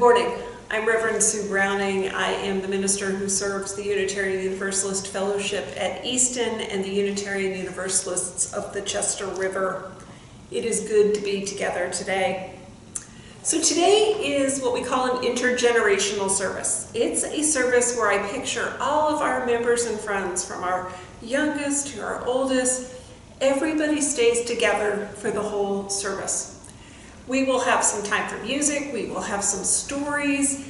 morning. I'm Reverend Sue Browning. I am the minister who serves the Unitarian Universalist Fellowship at Easton and the Unitarian Universalists of the Chester River. It is good to be together today. So today is what we call an intergenerational service. It's a service where I picture all of our members and friends, from our youngest to our oldest. Everybody stays together for the whole service. We will have some time for music, we will have some stories,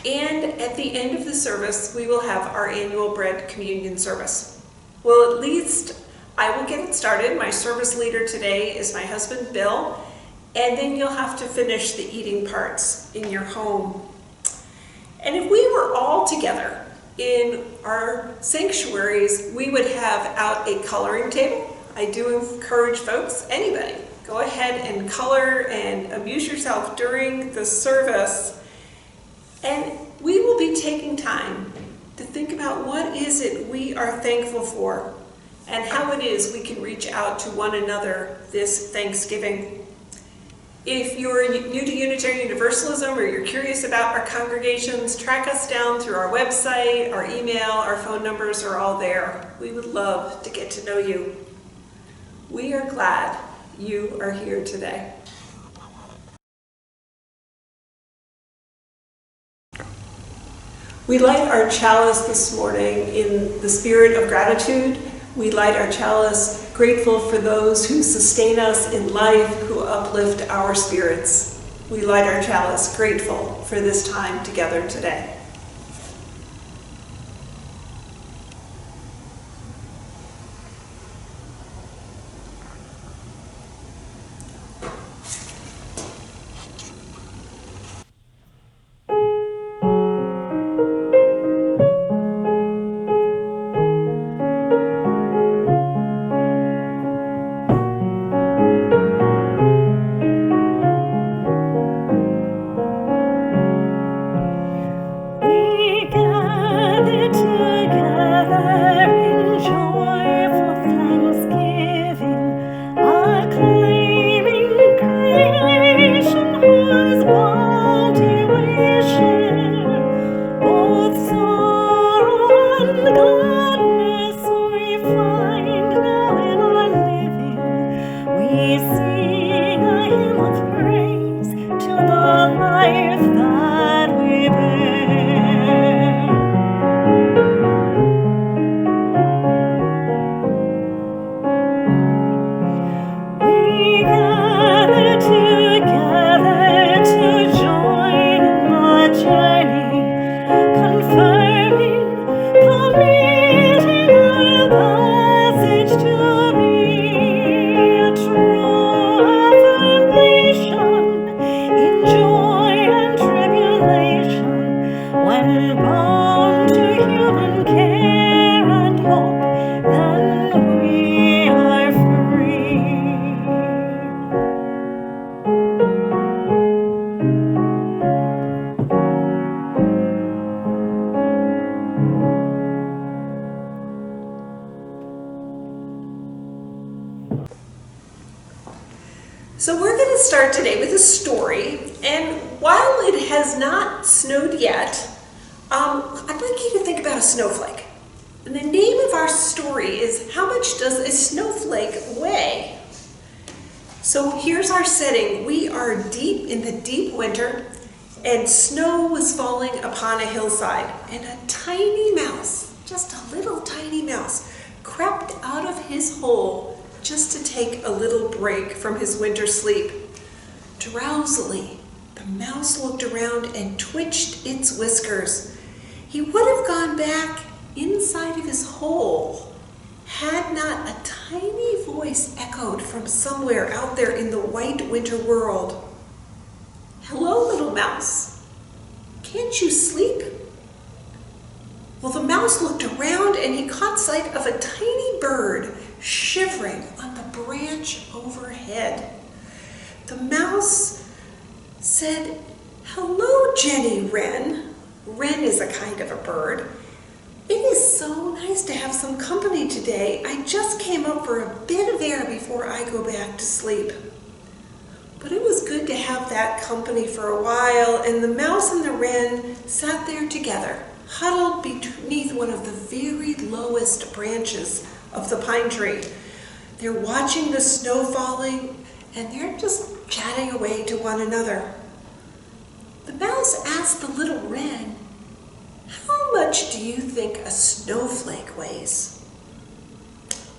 and at the end of the service, we will have our annual bread communion service. Well, at least I will get it started. My service leader today is my husband, Bill, and then you'll have to finish the eating parts in your home. And if we were all together in our sanctuaries, we would have out a coloring table. I do encourage folks, anybody, go ahead and color and amuse yourself during the service. And we will be taking time to think about what is it we are thankful for and how it is we can reach out to one another this Thanksgiving. If you're new to Unitarian Universalism or you're curious about our congregations, track us down through our website, our email, our phone numbers are all there. We would love to get to know you. We are glad you are here today. We light our chalice this morning in the spirit of gratitude. We light our chalice grateful for those who sustain us in life, who uplift our spirits. We light our chalice grateful for this time together today. So we're going to start today with a story, and while it has not snowed yet, I'd like you to think about a snowflake. And the name of our story is, how much does a snowflake weigh? So here's our setting. We are deep in the deep winter, and snow was falling upon a hillside, and a tiny mouse, just a little tiny mouse, crept out of his hole just to take a little break from his winter sleep. Drowsily, the mouse looked around and twitched its whiskers. He would have gone back inside of his hole had not a tiny voice echoed from somewhere out there in the white winter world. "Hello, little mouse. Can't you sleep?" Well, the mouse looked around and he caught sight of a tiny bird shivering on the branch overhead. The mouse said, "Hello, Jenny Wren." Wren is a kind of a bird. "It is so nice to have some company today. I just came up for a bit of air before I go back to sleep." But it was good good to have that company for a while, and the mouse and the wren sat there together, huddled beneath one of the very lowest branches of the pine tree. They're watching the snow falling, and they're just chatting away to one another. The mouse asked the little wren, "How much do you think a snowflake weighs?"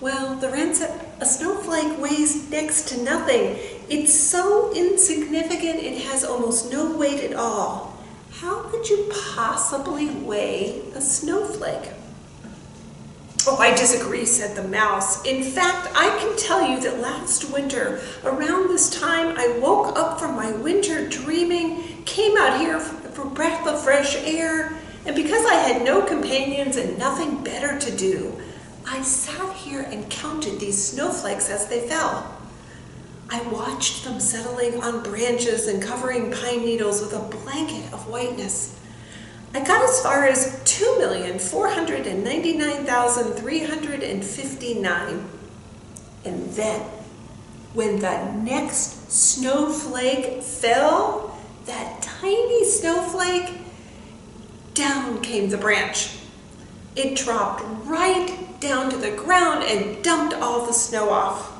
Well, the wren said, "A snowflake weighs next to nothing. It's so insignificant it has almost no weight at all. How could you possibly weigh a snowflake?" "Oh, I disagree," said the mouse. "In fact, I can tell you that last winter, around this time, I woke up from my winter dreaming, came out here for a breath of fresh air, and because I had no companions and nothing better to do, I sat here and counted these snowflakes as they fell. I watched them settling on branches and covering pine needles with a blanket of whiteness. I got as far as 2,499,359. And then, when the next snowflake fell, that tiny snowflake, down came the branch. It dropped right down to the ground and dumped all the snow off.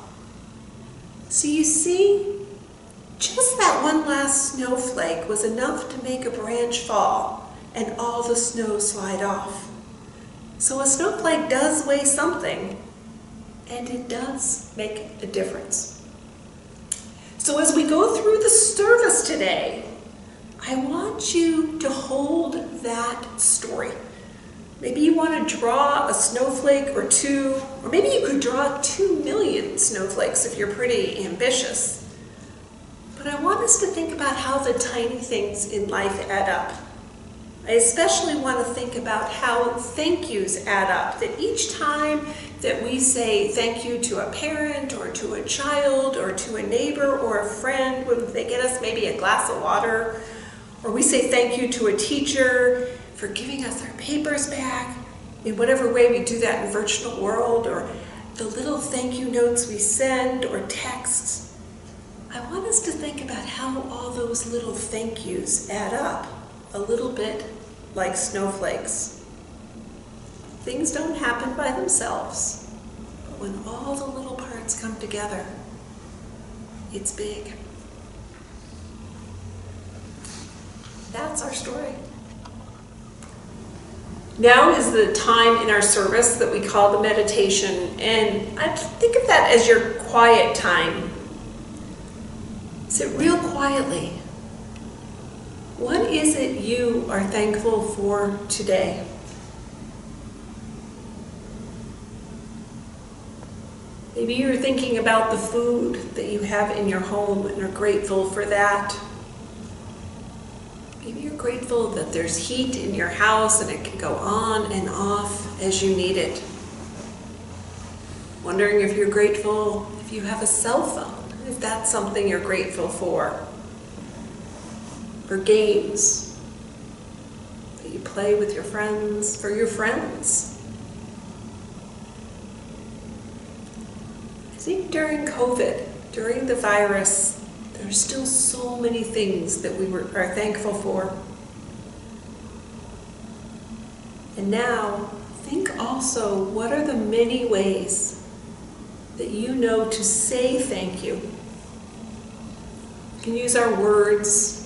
So you see, just that one last snowflake was enough to make a branch fall and all the snow slide off. So a snowflake does weigh something, and it does make a difference. So as we go through the service today, I want you to hold that story. Maybe you want to draw a snowflake or two, or maybe you could draw 2 million snowflakes if you're pretty ambitious. But I want us to think about how the tiny things in life add up. I especially want to think about how thank yous add up, that each time that we say thank you to a parent or to a child or to a neighbor or a friend when they get us maybe a glass of water, or we say thank you to a teacher for giving us our papers back, in whatever way we do that in virtual world, or the little thank you notes we send or texts. I want us to think about how all those little thank yous add up, a little bit like snowflakes. Things don't happen by themselves, but when all the little parts come together, it's big. That's our story. Now is the time in our service that we call the meditation, and I think of that as your quiet time. Sit real quietly. What is it you are thankful for today? Maybe you're thinking about the food that you have in your home and are grateful for that. Maybe you're grateful that there's heat in your house and it can go on and off as you need it. Wondering if you're grateful if you have a cell phone, if that's something you're grateful for. For games that you play with your friends, for your friends. I think during COVID, during the virus, there's still so many things that we are thankful for. And now, think also, what are the many ways that you know to say thank you? We can use our words,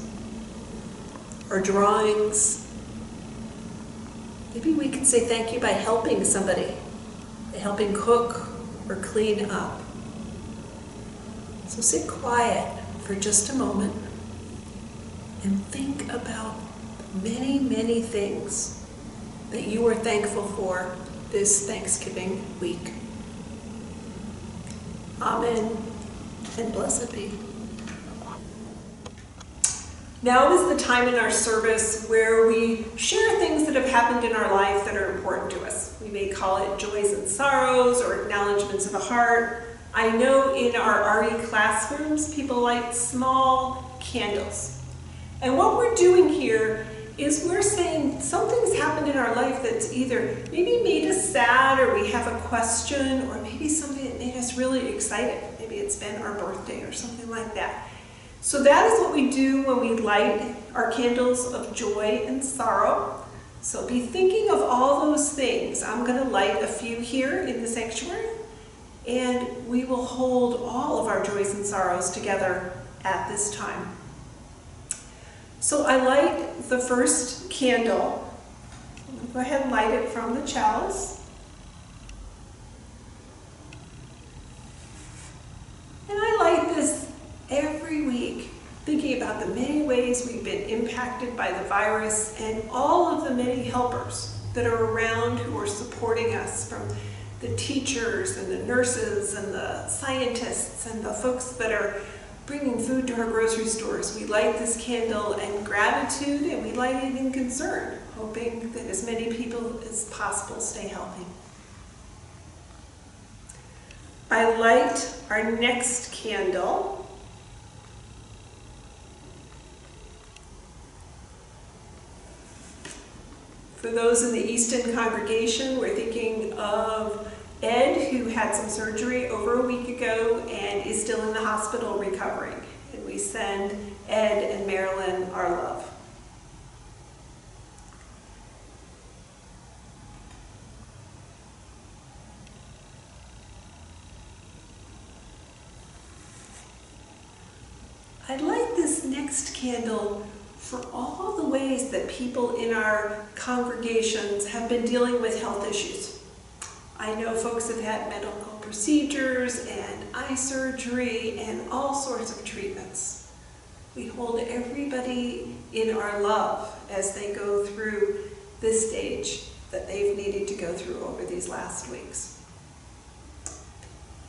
our drawings. Maybe we can say thank you by helping somebody, by helping cook or clean up. So sit quiet for just a moment and think about many, many things that you are thankful for this Thanksgiving week. Amen and blessed be. Now is the time in our service where we share things that have happened in our life that are important to us. We may call it joys and sorrows or acknowledgments of the heart. I know in our RE classrooms, people light small candles. And what we're doing here is we're saying something's happened in our life that's either maybe made us sad, or we have a question, or maybe something that made us really excited. Maybe it's been our birthday or something like that. So that is what we do when we light our candles of joy and sorrow. So be thinking of all those things. I'm going to light a few here in the sanctuary, and we will hold all of our joys and sorrows together at this time. So I light the first candle. I'm going to go ahead and light it from the chalice. And I light this every week, thinking about the many ways we've been impacted by the virus and all of the many helpers that are around who are supporting us, from the teachers and the nurses and the scientists and the folks that are bringing food to our grocery stores. We light this candle in gratitude, and we light it in concern, hoping that as many people as possible stay healthy. I light our next candle. For those in the Easton congregation, we're thinking of Ed, who had some surgery over a week ago and is still in the hospital recovering. And we send Ed and Marilyn our love. I'd light this next candle for all the ways that people in our congregations have been dealing with health issues. I know folks have had medical procedures and eye surgery and all sorts of treatments. We hold everybody in our love as they go through this stage that they've needed to go through over these last weeks.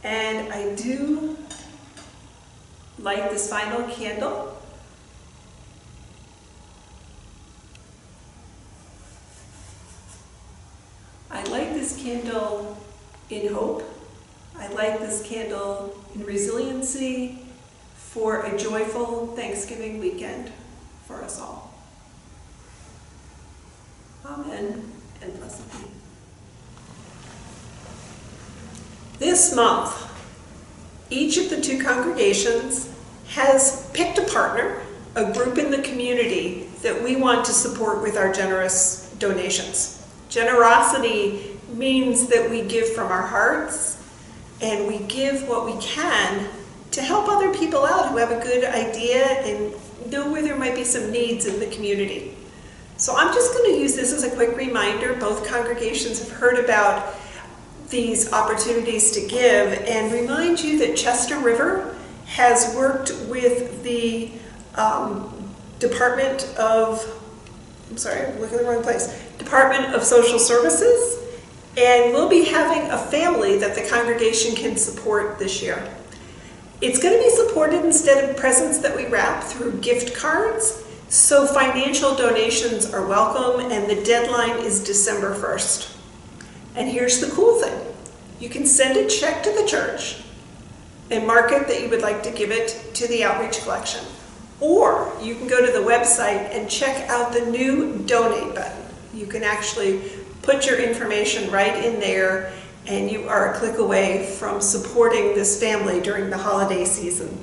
And I do light this final candle. I light this candle in hope. I light this candle in resiliency for a joyful Thanksgiving weekend for us all. Amen and blessed be. This month, each of the two congregations has picked a partner, a group in the community that we want to support with our generous donations. Generosity means that we give from our hearts, and we give what we can to help other people out who have a good idea and know where there might be some needs in the community. So I'm just going to use this as a quick reminder. Both congregations have heard about these opportunities to give, and remind you that Chester River has worked with the Department of Social Services, and we'll be having a family that the congregation can support this year. It's going to be supported, instead of presents that we wrap, through gift cards, so financial donations are welcome, and the deadline is December 1st. And here's the cool thing. You can send a check to the church and mark it that you would like to give it to the outreach collection. Or you can go to the website and check out the new donate button. You can actually put your information right in there, and you are a click away from supporting this family during the holiday season.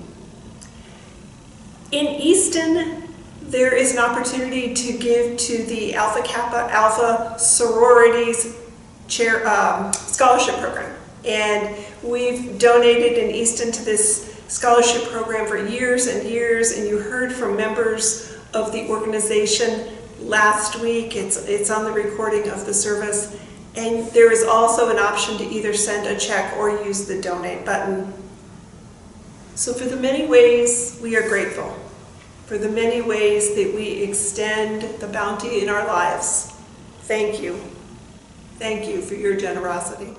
In Easton, there is an opportunity to give to the Alpha Kappa Alpha sororities scholarship program. And we've donated in Easton to this scholarship program for years and years, and you heard from members of the organization last week. It's on the recording of the service. And there is also an option to either send a check or use the donate button. So for the many ways we are grateful, for the many ways that we extend the bounty in our lives, thank you. Thank you for your generosity.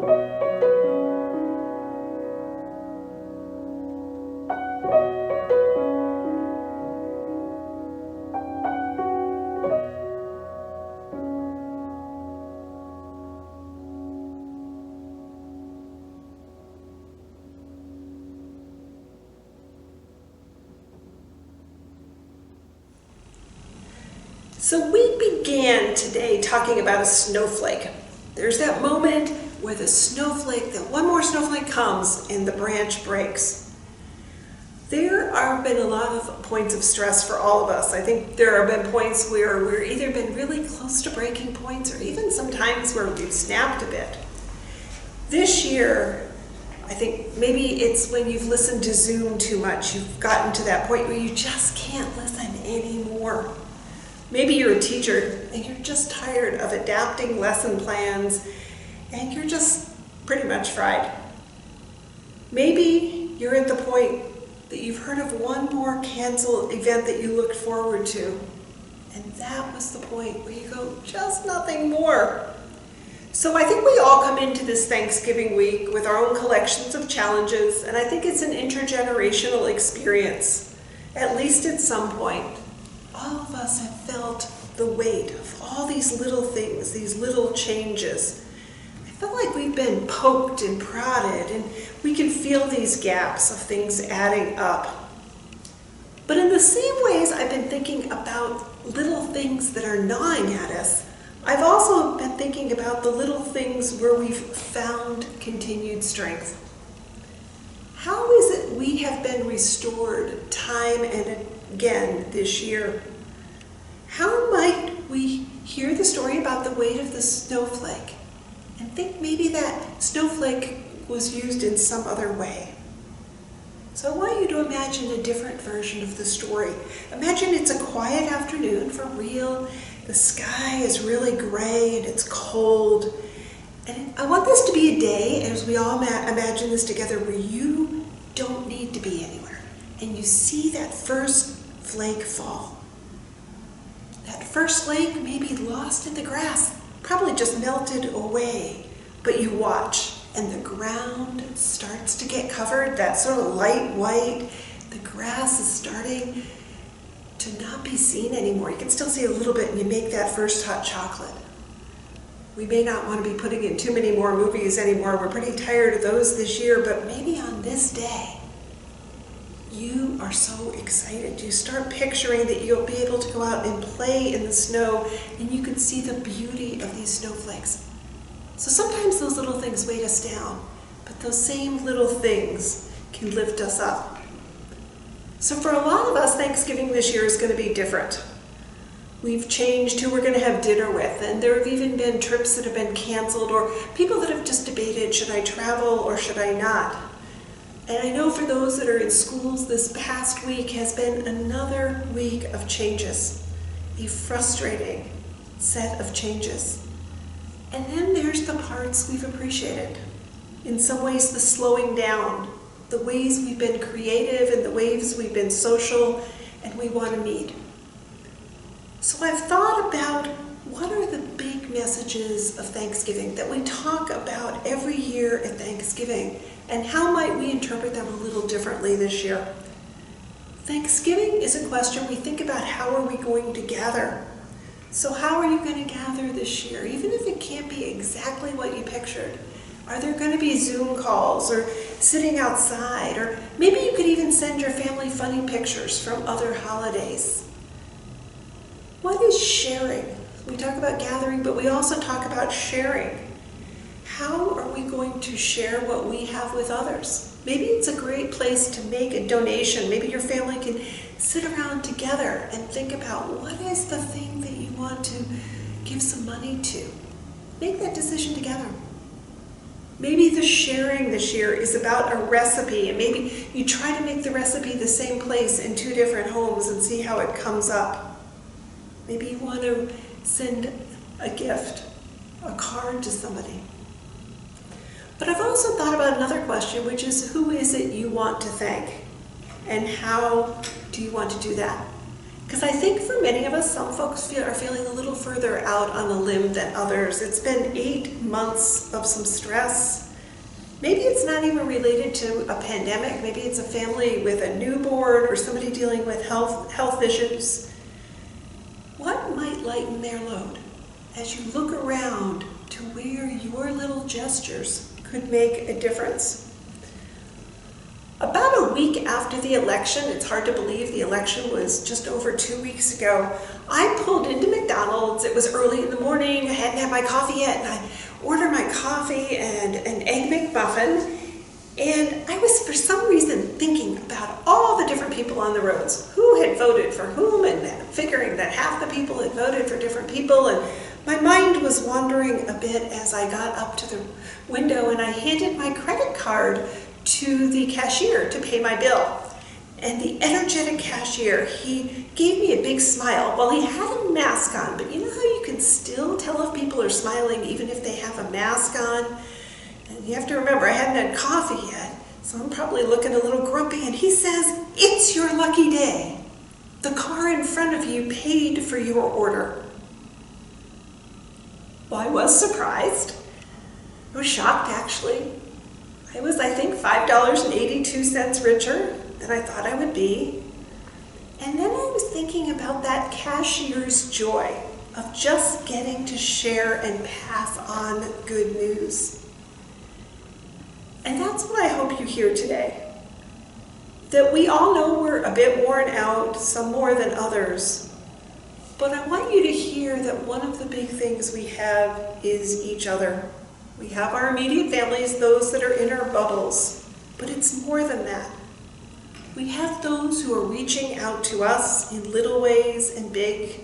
So we began today talking about a snowflake. There's that moment where that one more snowflake comes and the branch breaks. There have been a lot of points of stress for all of us. I think there have been points where we've either been really close to breaking points or even sometimes where we've snapped a bit. This year, I think maybe it's when you've listened to Zoom too much. You've gotten to that point where you just can't listen anymore. Maybe you're a teacher and you're just tired of adapting lesson plans and you're just pretty much fried. Maybe you're at the point that you've heard of one more canceled event that you looked forward to, and that was the point where you go, just nothing more. So I think we all come into this Thanksgiving week with our own collections of challenges, and I think it's an intergenerational experience, at least at some point. All of us have felt the weight of all these little things, these little changes. I feel like we've been poked and prodded, and we can feel these gaps of things adding up. But in the same ways I've been thinking about little things that are gnawing at us, I've also been thinking about the little things where we've found continued strength. How is it we have been restored time and again this year? How might we hear the story about the weight of the snowflake and think maybe that snowflake was used in some other way? So I want you to imagine a different version of the story. Imagine it's a quiet afternoon for real. The sky is really gray and it's cold. And I want this to be a day, as we all imagine this together, where you don't need to be anywhere. And you see that first flake fall. That first flake may be lost in the grass, probably just melted away. But you watch, and the ground starts to get covered, that sort of light white. The grass is starting to not be seen anymore. You can still see a little bit, and you make that first hot chocolate. We may not want to be putting in too many more movies anymore. We're pretty tired of those this year, but maybe on this day, you are so excited. You start picturing that you'll be able to go out and play in the snow, and you can see the beauty of these snowflakes. So sometimes those little things weight us down, but those same little things can lift us up. So for a lot of us, Thanksgiving this year is going to be different. We've changed who we're going to have dinner with, and there have even been trips that have been canceled, or people that have just debated, should I travel or should I not? And I know for those that are in schools, this past week has been another week of changes, a frustrating set of changes. And then there's the parts we've appreciated. In some ways, the slowing down, the ways we've been creative and the ways we've been social and we want to meet. So I've thought about what are the big messages of Thanksgiving that we talk about every year at Thanksgiving, and how might we interpret them a little differently this year? Thanksgiving is a question we think about, how are we going to gather? So how are you going to gather this year? Even if it can't be exactly what you pictured. Are there going to be Zoom calls or sitting outside? Or maybe you could even send your family funny pictures from other holidays. What is sharing? We talk about gathering, but we also talk about sharing. How are we going to share what we have with others? Maybe it's a great place to make a donation. Maybe your family can sit around together and think about what is the thing that you want to give some money to. Make that decision together. Maybe the sharing this year is about a recipe, and maybe you try to make the recipe the same place in 2 different homes and see how it comes up. Maybe you want to send a gift, a card to somebody. But I've also thought about another question, which is, who is it you want to thank? And how do you want to do that? Because I think for many of us, some folks are feeling a little further out on a limb than others. It's been 8 months of some stress. Maybe it's not even related to a pandemic. Maybe it's a family with a newborn or somebody dealing with health issues. What might lighten their load as you look around to where your little gestures could make a difference? About a week after the election, it's hard to believe the election was just over 2 weeks ago, I pulled into McDonald's. It was early in the morning, I hadn't had my coffee yet, and I ordered my coffee and an Egg McMuffin, and I was for some reason thinking about all the different people on the roads, who had voted for whom, and figuring that half the people had voted for different people, and my mind was wandering a bit as I got up to the window and I handed my credit card to the cashier to pay my bill. And the energetic cashier, he gave me a big smile. Well, he had a mask on, but you know how you can still tell if people are smiling even if they have a mask on? And you have to remember, I hadn't had coffee yet, so I'm probably looking a little grumpy, and he says, "It's your lucky day. The car in front of you paid for your order." Well, I was surprised. I was shocked, actually. I was, I think, $5.82 richer than I thought I would be. And then I was thinking about that cashier's joy of just getting to share and pass on good news. And that's what I hope you hear today. That we all know we're a bit worn out, some more than others. But I want you to hear that one of the big things we have is each other. We have our immediate families, those that are in our bubbles, but it's more than that. We have those who are reaching out to us in little ways and big,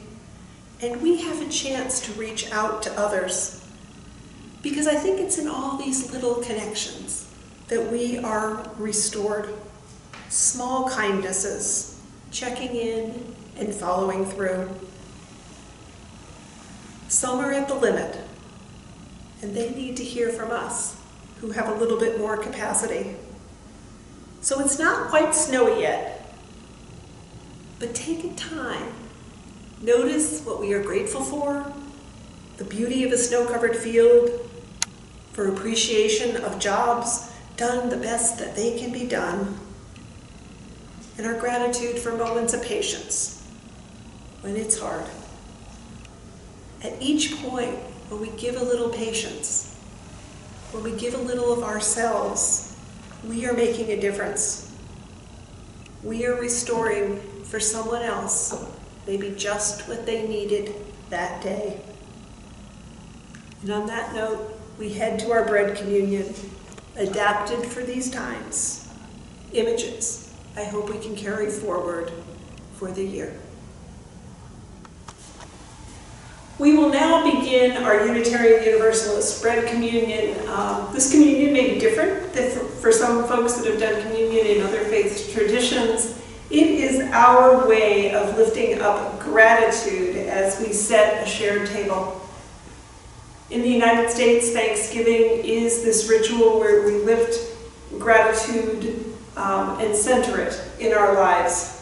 and we have a chance to reach out to others. Because I think it's in all these little connections that we are restored. Small kindnesses, checking in and following through. Some are at the limit, and they need to hear from us, who have a little bit more capacity. So it's not quite snowy yet, but take a time. Notice what we are grateful for, the beauty of a snow-covered field, for appreciation of jobs done the best that they can be done, and our gratitude for moments of patience when it's hard. At each point, when we give a little patience, when we give a little of ourselves, we are making a difference. We are restoring for someone else maybe just what they needed that day. And on that note, we head to our bread communion, adapted for these times. Images I hope we can carry forward for the year. We will now begin our Unitarian Universalist bread communion. This communion may be different than for some folks that have done communion in other faith traditions. It is our way of lifting up gratitude as we set a shared table. In the United States, Thanksgiving is this ritual where we lift gratitude and center it in our lives.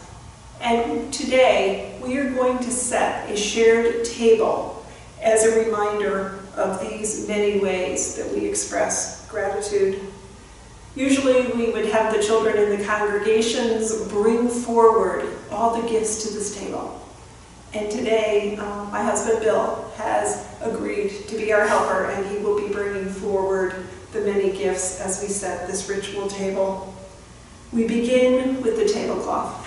And today, we are going to set a shared table as a reminder of these many ways that we express gratitude. Usually, we would have the children in the congregations bring forward all the gifts to this table. And today, my husband Bill has agreed to be our helper, and he will be bringing forward the many gifts as we set this ritual table. We begin with the tablecloth.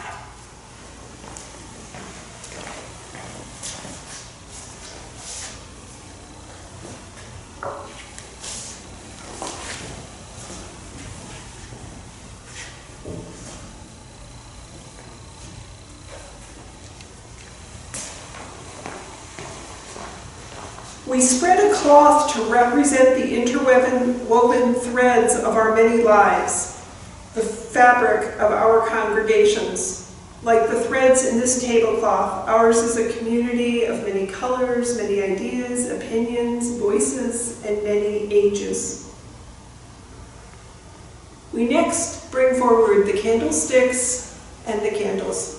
We spread a cloth to represent the interwoven threads of our many lives, the fabric of our congregations. Like the threads in this tablecloth, ours is a community of many colors, many ideas, opinions, voices, and many ages. We next bring forward the candlesticks and the candles.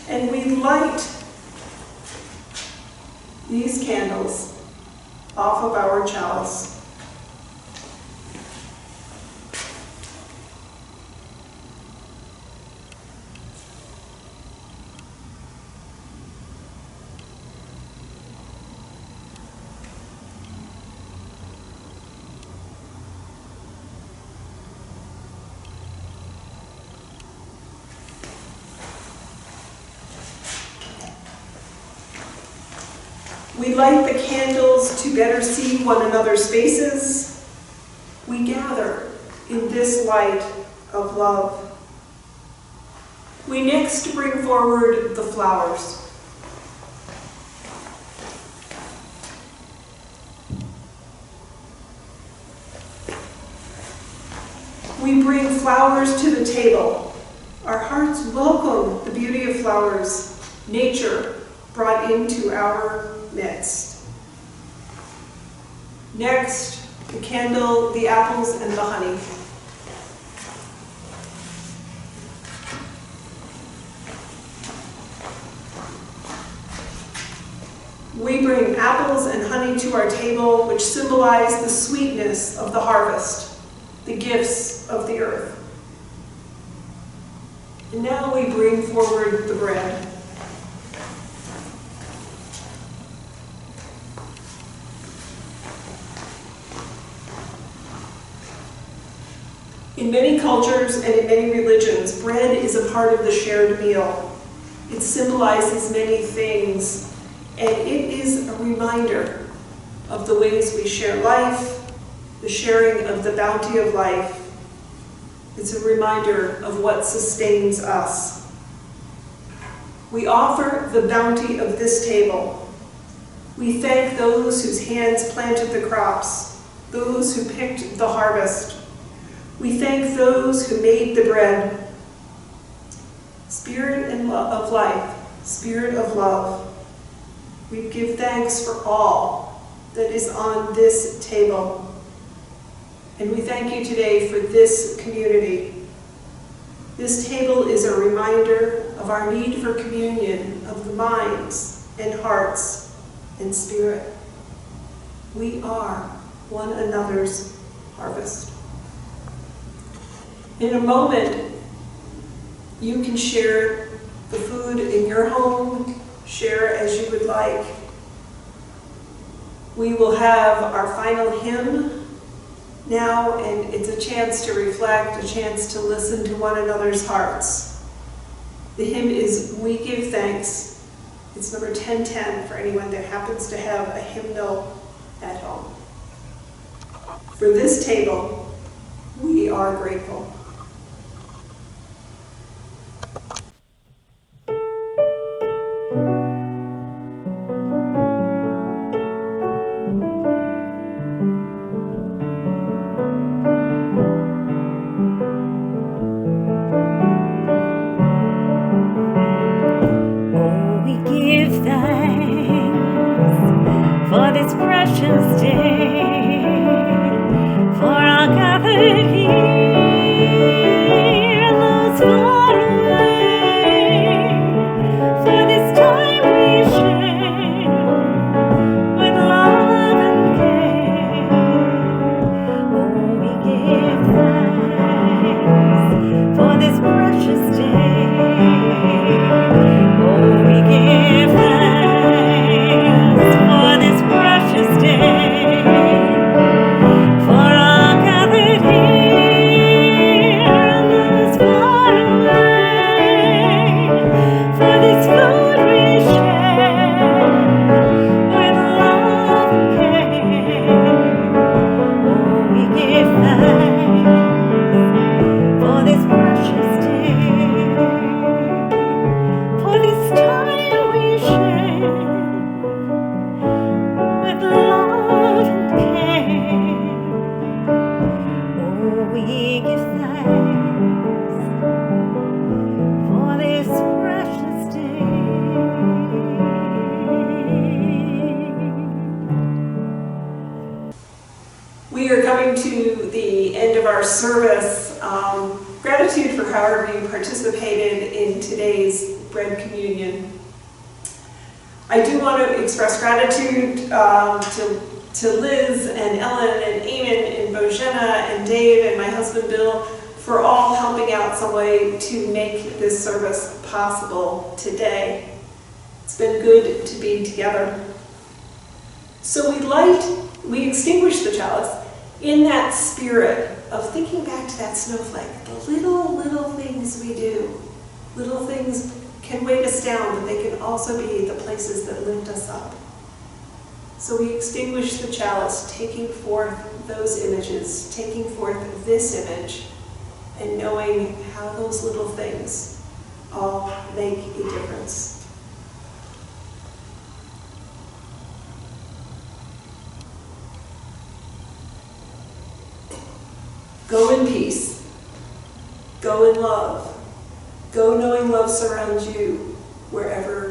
And we light these candles off of our chalice. We light the candles to better see one another's faces. We gather in this light of love. We next bring forward the flowers. We bring flowers to the table. Our hearts welcome the beauty of flowers, nature brought into our midst. Next, the candle, the apples, and the honey. We bring apples and honey to our table, which symbolize the sweetness of the harvest, the gifts of the earth. And now we bring forward the bread. In many cultures and in many religions, bread is a part of the shared meal. It symbolizes many things, and it is a reminder of the ways we share life, the sharing of the bounty of life. It's a reminder of what sustains us. We offer the bounty of this table. We thank those whose hands planted the crops, those who picked the harvest. We thank those who made the bread. Spirit of life, Spirit of love, we give thanks for all that is on this table. And we thank you today for this community. This table is a reminder of our need for communion of the minds and hearts and spirit. We are one another's harvest. In a moment, you can share the food in your home, share as you would like. We will have our final hymn now, and it's a chance to reflect, a chance to listen to one another's hearts. The hymn is We Give Thanks. It's number 1010 for anyone that happens to have a hymnal at home. For this table, we are grateful. For this precious day, for our gathered here, those far away, for this time we share with love and care. Oh, we give thanks for this precious day. Oh, we give thanks for this precious day, for our gathered here and those far away, for this food we share with love and care. Oh, we give thanks for this precious day, for this time we share with love and care. Oh, we give thanks for this precious day. We are coming to the end of our service. Gratitude for however you participated in today's bread communion. I do want to express gratitude to Liz and Ellen and Eamon and Bojena and Dave and my husband Bill for all helping out some way to make this service possible today. It's been good to be together. So we extinguished the chalice in that spirit of thinking back to that snowflake. The little things we do. Little things can weight us down, but they can also be the places that lift us up. So we extinguish the chalice, taking forth those images, taking forth this image, and knowing how those little things all make a difference. Go in peace. Go in love. Go knowing love surrounds you wherever